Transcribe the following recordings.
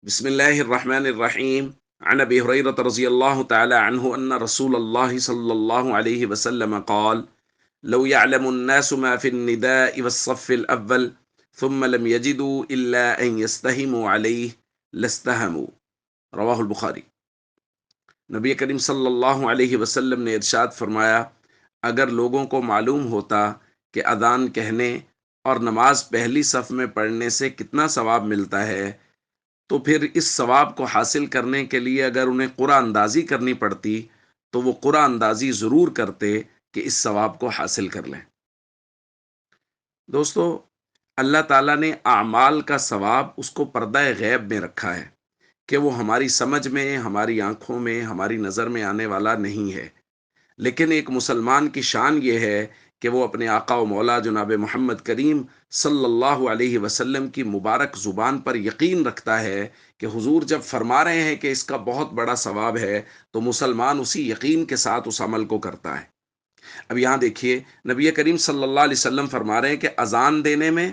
بسم الله الرحمن الرحيم. عن أبي هريرة رضي الله تعالى عنه أن رسول الله صلى الله عليه وسلم قال: لو يعلم الناس ما في النداء والصف الأول ثم لم يجدوا إلا أن يستهموا عليه لاستهموا. رواہ البخاری۔ نبی کریم صلی اللہ علیہ وسلم نے ارشاد فرمایا، اگر لوگوں کو معلوم ہوتا کہ اذان کہنے اور نماز پہلی صف میں پڑھنے سے کتنا ثواب ملتا ہے، تو پھر اس ثواب کو حاصل کرنے کے لیے اگر انہیں قرآن اندازی کرنی پڑتی تو وہ قرآن اندازی ضرور کرتے کہ اس ثواب کو حاصل کر لیں۔ دوستو، اللہ تعالیٰ نے اعمال کا ثواب اس کو پردہ غیب میں رکھا ہے کہ وہ ہماری سمجھ میں، ہماری آنکھوں میں، ہماری نظر میں آنے والا نہیں ہے۔ لیکن ایک مسلمان کی شان یہ ہے کہ وہ اپنے آقا و مولا جناب محمد کریم صلی اللہ علیہ وسلم کی مبارک زبان پر یقین رکھتا ہے کہ حضور جب فرما رہے ہیں کہ اس کا بہت بڑا ثواب ہے، تو مسلمان اسی یقین کے ساتھ اس عمل کو کرتا ہے۔ اب یہاں دیکھیے، نبی کریم صلی اللہ علیہ وسلم فرما رہے ہیں کہ اذان دینے میں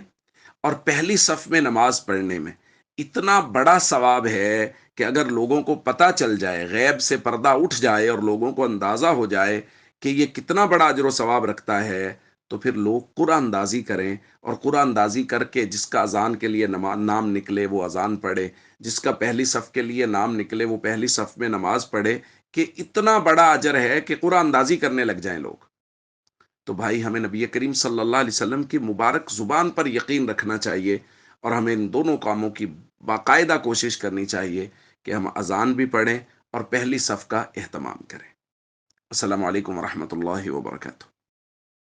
اور پہلی صف میں نماز پڑھنے میں اتنا بڑا ثواب ہے کہ اگر لوگوں کو پتہ چل جائے، غیب سے پردہ اٹھ جائے اور لوگوں کو اندازہ ہو جائے کہ یہ کتنا بڑا اجر و ثواب رکھتا ہے، تو پھر لوگ قرآن اندازی کریں، اور قرآن اندازی کر کے جس کا اذان کے لیے نام نکلے وہ اذان پڑھے، جس کا پہلی صف کے لیے نام نکلے وہ پہلی صف میں نماز پڑھے، کہ اتنا بڑا اجر ہے کہ قرآن اندازی کرنے لگ جائیں لوگ۔ تو بھائی، ہمیں نبی کریم صلی اللہ علیہ وسلم کی مبارک زبان پر یقین رکھنا چاہیے، اور ہمیں ان دونوں کاموں کی باقاعدہ کوشش کرنی چاہیے کہ ہم اذان بھی پڑھیں اور پہلی صف کا اہتمام کریں۔ السلام علیکم ورحمۃ اللہ وبرکاتہ۔